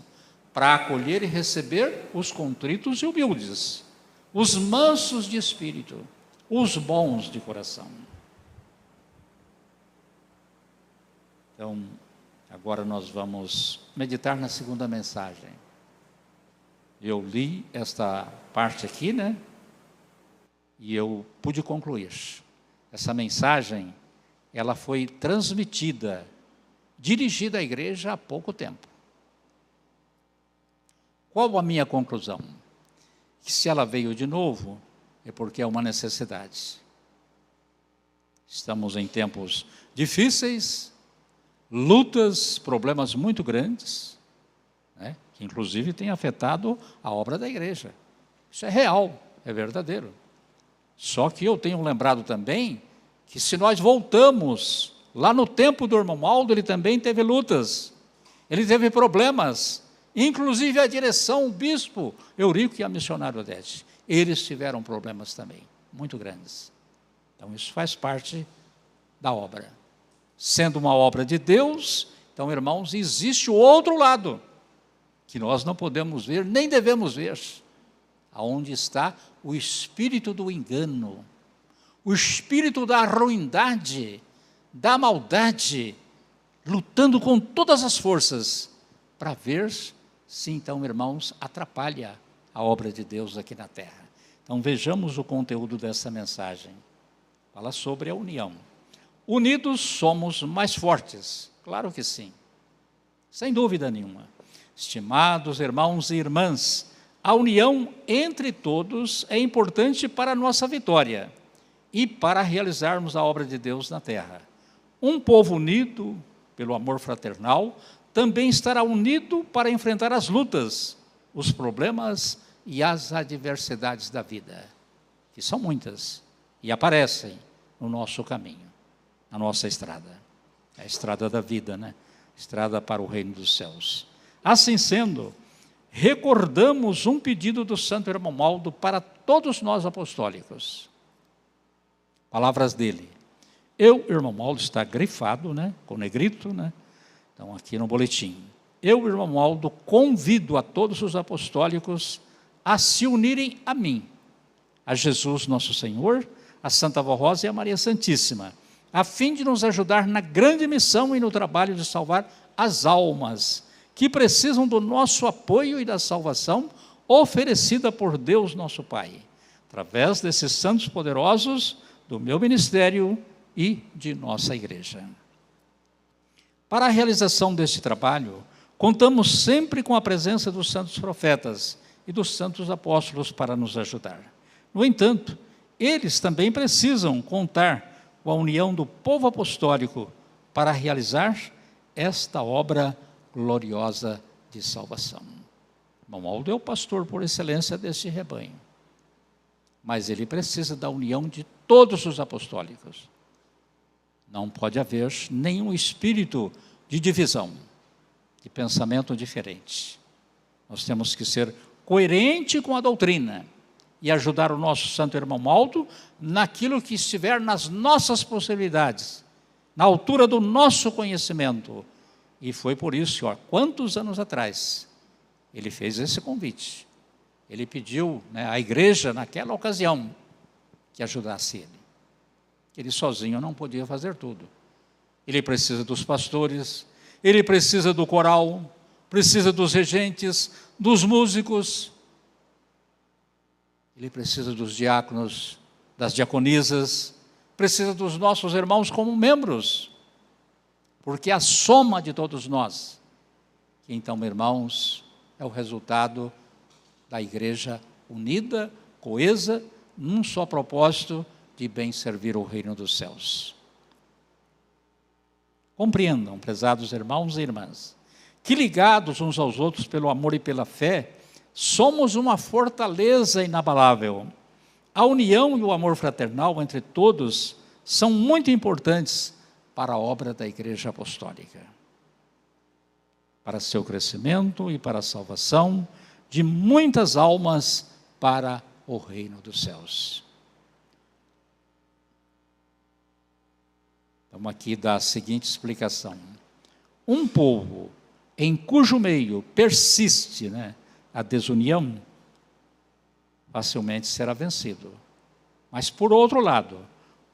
para acolher e receber os contritos e humildes, os mansos de espírito, os bons de coração. Então, agora nós vamos meditar na segunda mensagem. Eu li esta parte aqui, e eu pude concluir. Essa mensagem, ela foi transmitida, dirigida à igreja há pouco tempo. Qual a minha conclusão? Que se ela veio de novo, é porque é uma necessidade. Estamos em tempos difíceis, lutas, problemas muito grandes, que inclusive tem afetado a obra da igreja. Isso é real, é verdadeiro. Só que eu tenho lembrado também que se nós voltamos lá no tempo do irmão Maldo, ele também teve lutas, ele teve problemas, inclusive a direção, o bispo Eurico e a missionária Odete, eles tiveram problemas também, muito grandes. Então isso faz parte da obra. Sendo uma obra de Deus, então, irmãos, existe o outro lado, que nós não podemos ver, nem devemos ver, aonde está o espírito do engano, o espírito da ruindade, da maldade, lutando com todas as forças, para ver se então, irmãos, atrapalha a obra de Deus aqui na terra. Então vejamos o conteúdo dessa mensagem. Fala sobre a união. Unidos somos mais fortes, claro que sim, sem dúvida nenhuma. Estimados irmãos e irmãs, a união entre todos é importante para a nossa vitória e para realizarmos a obra de Deus na terra. Um povo unido pelo amor fraternal também estará unido para enfrentar as lutas, os problemas e as adversidades da vida, que são muitas e aparecem no nosso caminho, na nossa estrada. É a estrada da vida, Estrada para o reino dos céus. Assim sendo, recordamos um pedido do Santo Irmão Maldo para todos nós apostólicos. Palavras dele. Eu, irmão Maldo, está grifado, com negrito, Então, aqui no boletim. Eu, irmão Maldo, convido a todos os apostólicos a se unirem a mim, a Jesus nosso Senhor, a Santa Avó Rosa e a Maria Santíssima, a fim de nos ajudar na grande missão e no trabalho de salvar as almas que precisam do nosso apoio e da salvação oferecida por Deus nosso Pai, através desses santos poderosos do meu ministério e de nossa igreja. Para a realização deste trabalho, contamos sempre com a presença dos santos profetas e dos santos apóstolos para nos ajudar. No entanto, eles também precisam contar com a união do povo apostólico para realizar esta obra gloriosa de salvação. Irmão Aldo é o pastor por excelência deste rebanho, mas ele precisa da união de todos os apostólicos. Não pode haver nenhum espírito de divisão, de pensamento diferente. Nós temos que ser coerente com a doutrina e ajudar o nosso santo irmão Aldo naquilo que estiver nas nossas possibilidades, na altura do nosso conhecimento. E foi por isso, quantos anos atrás, ele fez esse convite. Ele pediu, à igreja, naquela ocasião, que ajudasse ele. Ele sozinho não podia fazer tudo. Ele precisa dos pastores, ele precisa do coral, precisa dos regentes, dos músicos. Ele precisa dos diáconos, das diaconisas, precisa dos nossos irmãos como membros, porque a soma de todos nós, que então, irmãos, é o resultado da igreja unida, coesa, num só propósito de bem servir o reino dos céus. Compreendam, prezados irmãos e irmãs, que ligados uns aos outros pelo amor e pela fé, somos uma fortaleza inabalável. A união e o amor fraternal entre todos são muito importantes para a obra da Igreja Apostólica, para seu crescimento e para a salvação de muitas almas para o reino dos céus. Vamos aqui dar a seguinte explicação. Um povo em cujo meio persiste, a desunião, facilmente será vencido. Mas, por outro lado,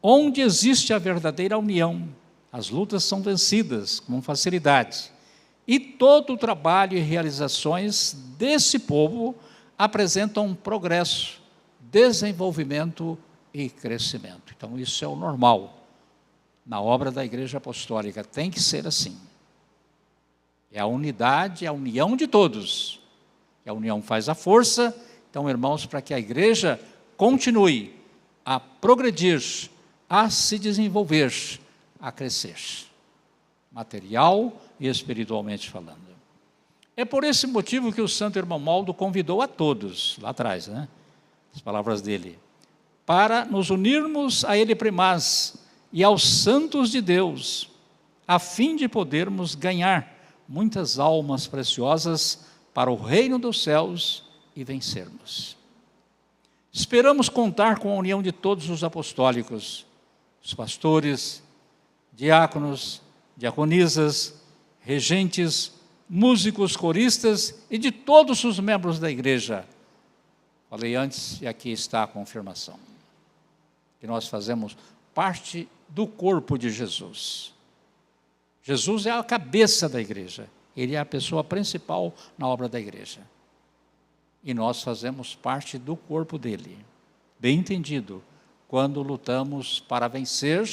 onde existe a verdadeira união, as lutas são vencidas com facilidade. E todo o trabalho e realizações desse povo apresentam progresso, desenvolvimento e crescimento. Então, isso é o normal. Na obra da Igreja Apostólica tem que ser assim. É a unidade, a união de todos. E a união faz a força. Então, irmãos, para que a igreja continue a progredir, a se desenvolver, a crescer, material e espiritualmente falando. É por esse motivo que o santo irmão Aldo convidou a todos, lá atrás, as palavras dele, para nos unirmos a ele primaz e aos santos de Deus, a fim de podermos ganhar muitas almas preciosas para o reino dos céus e vencermos. Esperamos contar com a união de todos os apostólicos, os pastores, diáconos, diaconisas, regentes, músicos, coristas e de todos os membros da igreja. Falei antes e aqui está a confirmação. Que nós fazemos parte do corpo de Jesus. Jesus é a cabeça da igreja. Ele é a pessoa principal na obra da igreja. E nós fazemos parte do corpo dele. Bem entendido, quando lutamos para vencer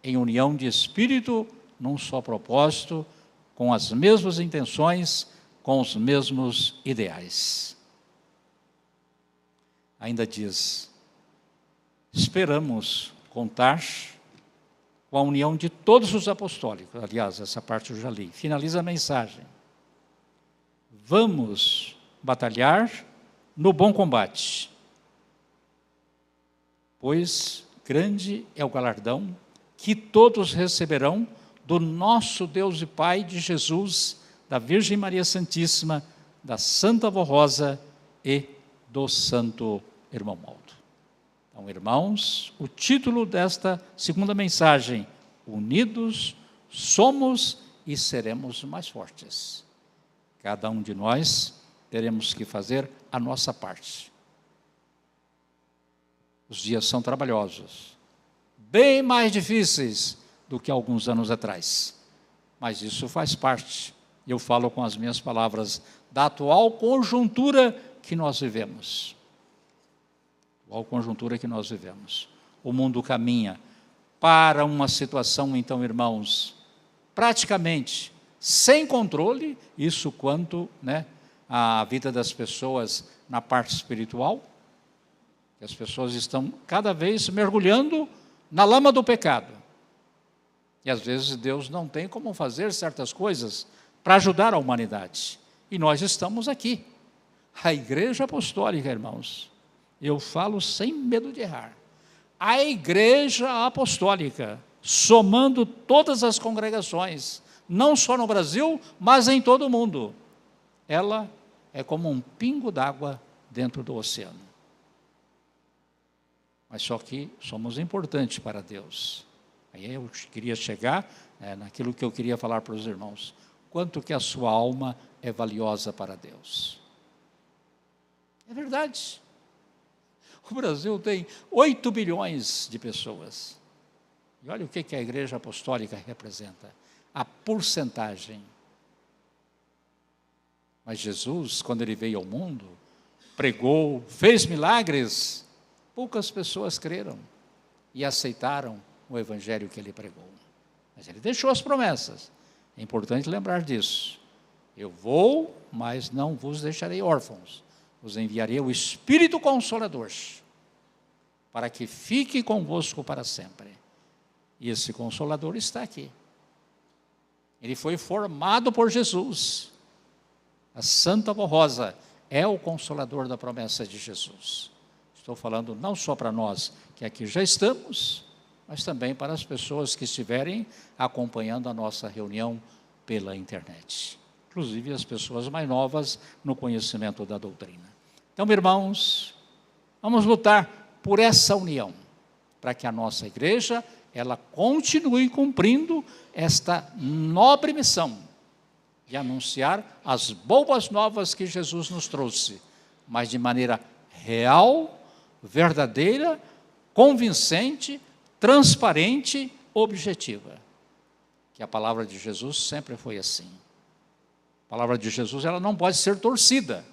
em união de espírito, num só propósito, com as mesmas intenções, com os mesmos ideais. Ainda diz, esperamos contar com a união de todos os apostólicos. Aliás, essa parte eu já li. Finaliza a mensagem. Vamos batalhar no bom combate, pois grande é o galardão que todos receberão do nosso Deus e Pai, de Jesus, da Virgem Maria Santíssima, da Santa Avó Rosa e do Santo Irmão Aldo. Então, irmãos, o título desta segunda mensagem: unidos somos e seremos mais fortes. Cada um de nós teremos que fazer a nossa parte. Os dias são trabalhosos, bem mais difíceis do que alguns anos atrás, mas isso faz parte. Eu falo com as minhas palavras da atual conjuntura que nós vivemos. Atual conjuntura que nós vivemos. O mundo caminha para uma situação, então, irmãos, praticamente sem controle, isso quanto, a vida das pessoas na parte espiritual, que as pessoas estão cada vez mergulhando na lama do pecado. E às vezes Deus não tem como fazer certas coisas para ajudar a humanidade. E nós estamos aqui. A Igreja Apostólica, irmãos, eu falo sem medo de errar. A Igreja Apostólica, somando todas as congregações, não só no Brasil, mas em todo o mundo, ela é como um pingo d'água dentro do oceano. Mas só que somos importantes para Deus. Aí eu queria chegar naquilo que eu queria falar para os irmãos. Quanto que a sua alma é valiosa para Deus. É verdade. O Brasil tem 8 bilhões de pessoas. E olha o que a Igreja Apostólica representa. A porcentagem. Mas Jesus, quando ele veio ao mundo, pregou, fez milagres, poucas pessoas creram e aceitaram o evangelho que ele pregou. Mas ele deixou as promessas. É importante lembrar disso. Eu vou, mas não vos deixarei órfãos. Vos enviarei o Espírito Consolador, para que fique convosco para sempre. E esse Consolador está aqui. Ele foi formado por Jesus. A Santa Vó Rosa é o Consolador da promessa de Jesus. Estou falando não só para nós que aqui já estamos, mas também para as pessoas que estiverem acompanhando a nossa reunião pela internet. Inclusive as pessoas mais novas no conhecimento da doutrina. Então, irmãos, vamos lutar por essa união, para que a nossa igreja, ela continue cumprindo esta nobre missão de anunciar as boas novas que Jesus nos trouxe, mas de maneira real, verdadeira, convincente, transparente, objetiva. Que a palavra de Jesus sempre foi assim. A palavra de Jesus, ela não pode ser torcida,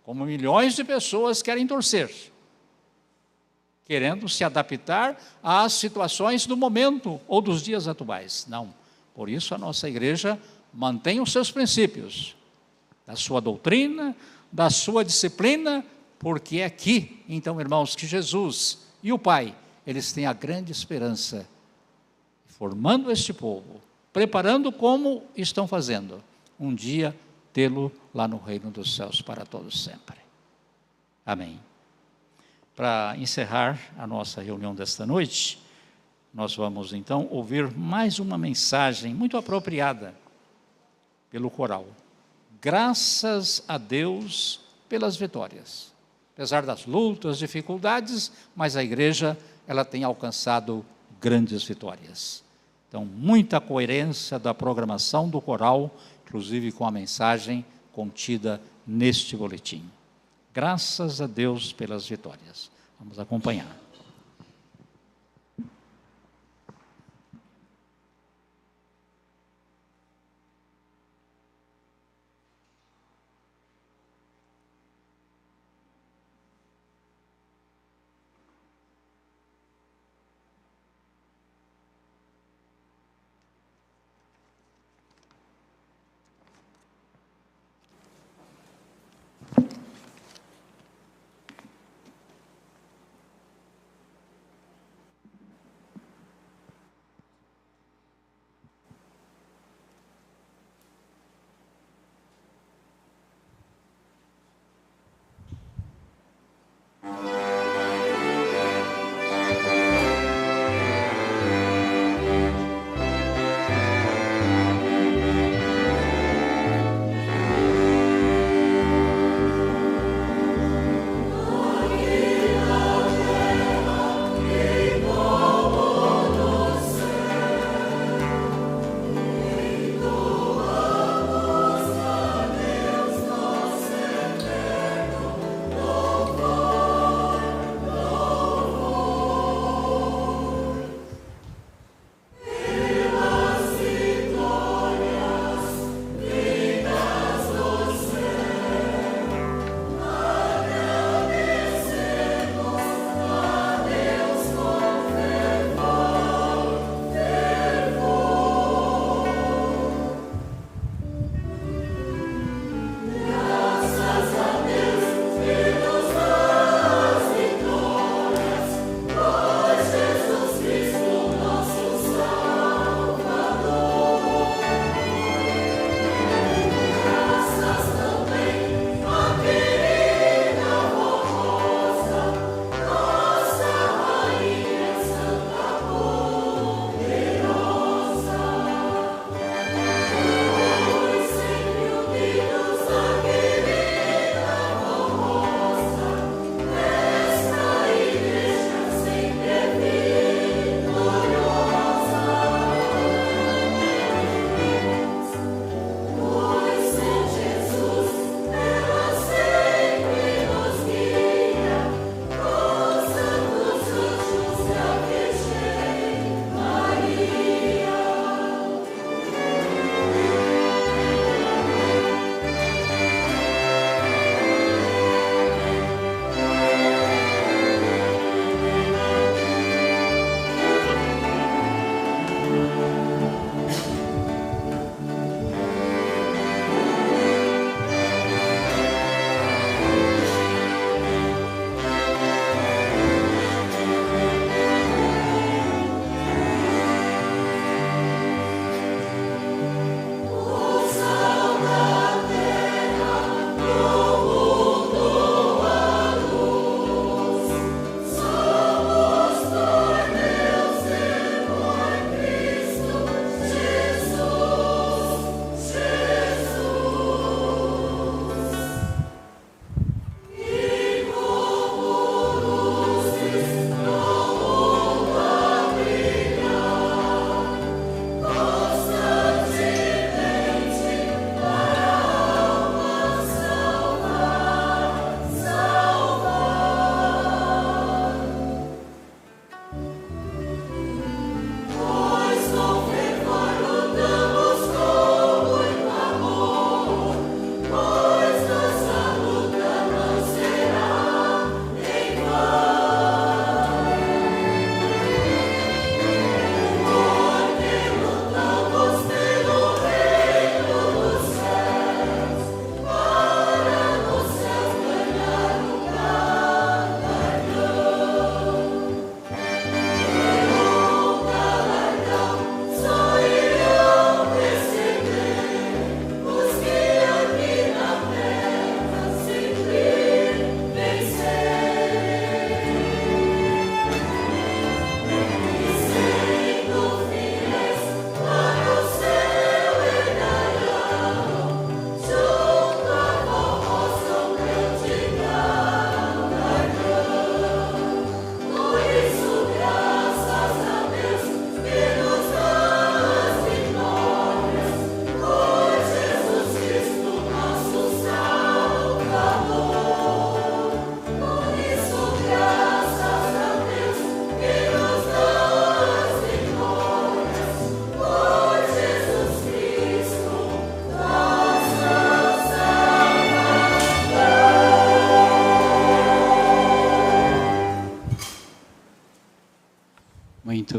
como milhões de pessoas querem torcer, querendo se adaptar às situações do momento ou dos dias atuais. Não. Por isso a nossa igreja mantém os seus princípios, da sua doutrina, da sua disciplina, porque é aqui, então, irmãos, que Jesus e o Pai, eles têm a grande esperança, formando este povo, preparando como estão fazendo, um dia tê-lo lá no reino dos céus para todos sempre. Amém. Para encerrar a nossa reunião desta noite, nós vamos então ouvir mais uma mensagem muito apropriada pelo coral. Graças a Deus pelas vitórias. Apesar das lutas, dificuldades, mas a igreja, ela tem alcançado grandes vitórias. Então, muita coerência da programação do coral, inclusive com a mensagem contida neste boletim. Graças a Deus pelas vitórias. Vamos acompanhar.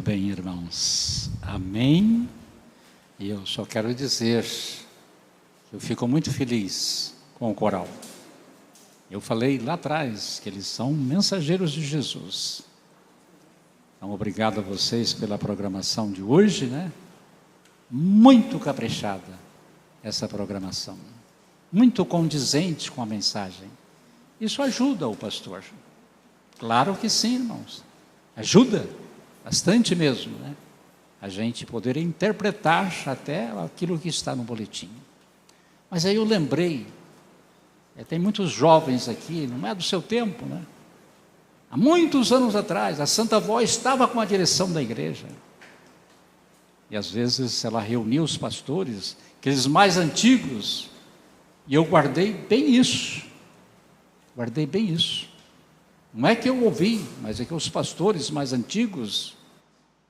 bem, irmãos. Amém. E eu só quero dizer que eu fico muito feliz com o coral. Eu falei lá atrás que eles são mensageiros de Jesus. Então, obrigado a vocês pela programação de hoje, né? Muito caprichada essa programação. Muito condizente com a mensagem. Isso ajuda o pastor. Claro que sim, irmãos. Ajuda bastante mesmo, né? A gente poder interpretar até aquilo que está no boletim. Mas aí eu lembrei, tem muitos jovens aqui, não é do seu tempo, né? Há muitos anos atrás, a Santa Avó estava com a direção da igreja. E às vezes ela reunia os pastores, aqueles mais antigos, e eu guardei bem isso. Guardei bem isso. Não é que eu ouvi, mas é que os pastores mais antigos,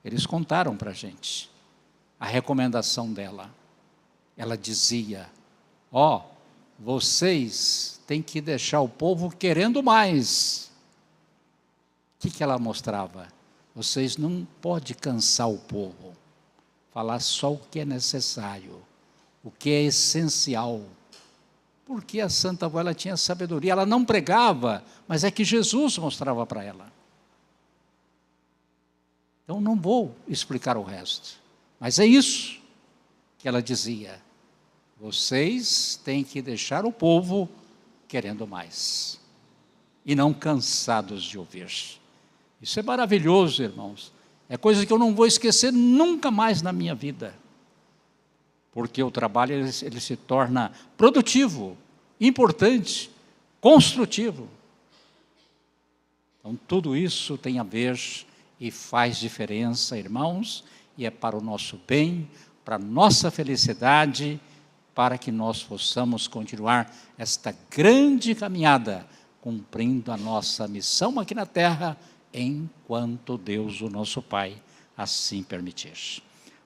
eles contaram para a gente a recomendação dela. Ela dizia: vocês têm que deixar o povo querendo mais. O que ela mostrava? Vocês não podem cansar o povo. Falar só o que é necessário, o que é essencial. Porque a Santa Avó, ela tinha sabedoria, ela não pregava, mas é que Jesus mostrava para ela. Então não vou explicar o resto, mas é isso que ela dizia: vocês têm que deixar o povo querendo mais, e não cansados de ouvir. Isso é maravilhoso, irmãos, é coisa que eu não vou esquecer nunca mais na minha vida. Porque o trabalho ele se torna produtivo, importante, construtivo. Então, tudo isso tem a ver e faz diferença, irmãos, e é para o nosso bem, para a nossa felicidade, para que nós possamos continuar esta grande caminhada, cumprindo a nossa missão aqui na terra, enquanto Deus, o nosso Pai, assim permitir.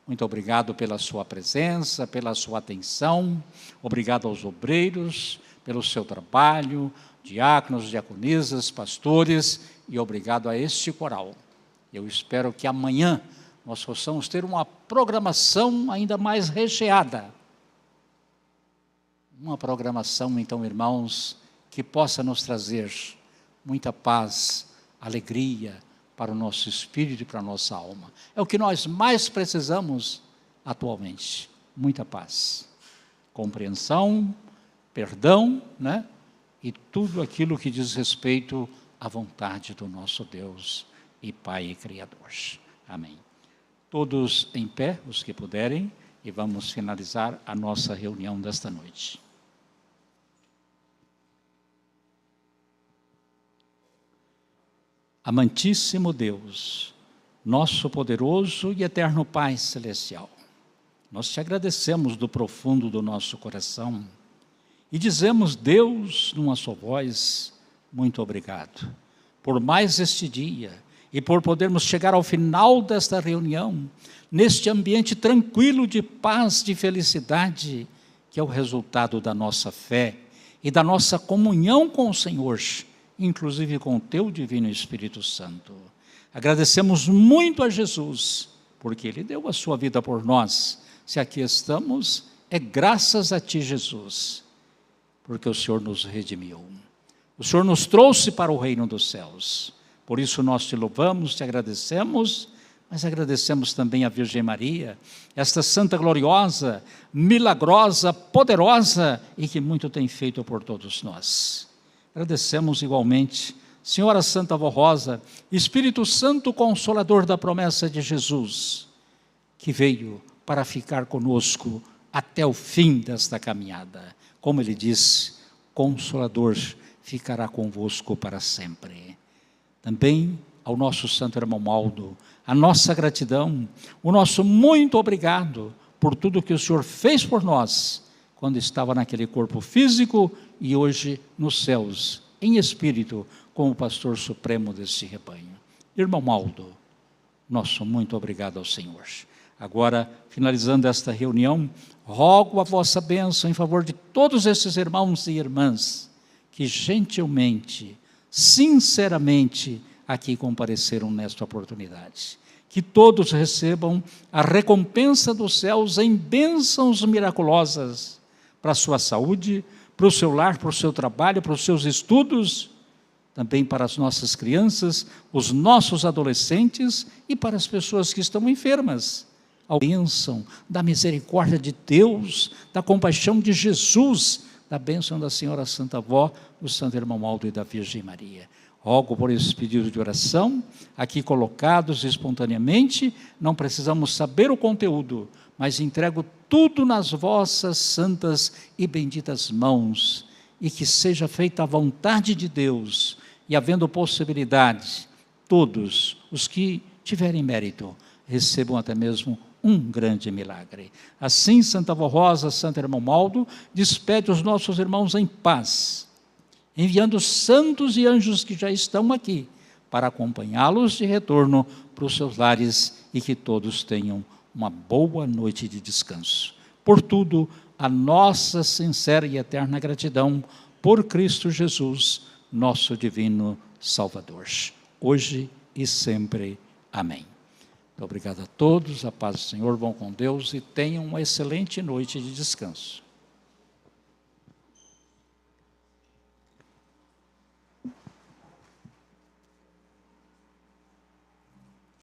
Muito obrigado pela sua presença, pela sua atenção. Obrigado aos obreiros, pelo seu trabalho, diáconos, diaconisas, pastores, e obrigado a este coral. Eu espero que amanhã nós possamos ter uma programação ainda mais recheada. Uma programação, então, irmãos, que possa nos trazer muita paz, alegria, para o nosso espírito e para a nossa alma. É o que nós mais precisamos atualmente. Muita paz, compreensão, perdão, né? E tudo aquilo que diz respeito à vontade do nosso Deus e Pai e Criador. Amém. Todos em pé, os que puderem, e vamos finalizar a nossa reunião desta noite. Amantíssimo Deus, nosso poderoso e eterno Pai Celestial, nós te agradecemos do profundo do nosso coração e dizemos, Deus, numa só voz, muito obrigado por mais este dia e por podermos chegar ao final desta reunião, neste ambiente tranquilo de paz, de felicidade, que é o resultado da nossa fé e da nossa comunhão com o Senhor, inclusive com o teu divino Espírito Santo. Agradecemos muito a Jesus, porque Ele deu a sua vida por nós. Se aqui estamos, é graças a ti, Jesus, porque o Senhor nos redimiu. O Senhor nos trouxe para o reino dos céus. Por isso nós te louvamos, te agradecemos, mas agradecemos também a Virgem Maria, esta santa gloriosa, milagrosa, poderosa e que muito tem feito por todos nós. Agradecemos igualmente, Senhora Santa Avó Rosa, Espírito Santo Consolador da promessa de Jesus, que veio para ficar conosco até o fim desta caminhada. Como Ele disse, Consolador ficará convosco para sempre. Também ao nosso Santo Irmão Aldo, a nossa gratidão, o nosso muito obrigado por tudo que o Senhor fez por nós, quando estava naquele corpo físico e hoje nos céus, em espírito, como pastor supremo deste rebanho. Irmão Aldo, nosso muito obrigado ao Senhor. Agora, finalizando esta reunião, rogo a vossa bênção em favor de todos esses irmãos e irmãs que gentilmente, sinceramente, aqui compareceram nesta oportunidade. que todos recebam a recompensa dos céus em bênçãos miraculosas para a sua saúde, para o seu lar, para o seu trabalho, para os seus estudos, também para as nossas crianças, os nossos adolescentes e para as pessoas que estão enfermas. A bênção da misericórdia de Deus, da compaixão de Jesus, da bênção da Senhora Santa Avó, do Santo Irmão Aldo e da Virgem Maria. Rogo por esses pedidos de oração, aqui colocados espontaneamente, não precisamos saber o conteúdo, mas entrego tudo nas vossas santas e benditas mãos, e que seja feita a vontade de Deus, e havendo possibilidade, todos os que tiverem mérito, recebam até mesmo um grande milagre. Assim, Santa Avó Rosa, Santo Irmão Aldo, despede os nossos irmãos em paz, enviando santos e anjos que já estão aqui, para acompanhá-los de retorno para os seus lares, e que todos tenham uma boa noite de descanso. Por tudo, a nossa sincera e eterna gratidão por Cristo Jesus, nosso divino Salvador, hoje e sempre. Amém. Muito obrigado a todos, a paz do Senhor, vão com Deus e tenham uma excelente noite de descanso.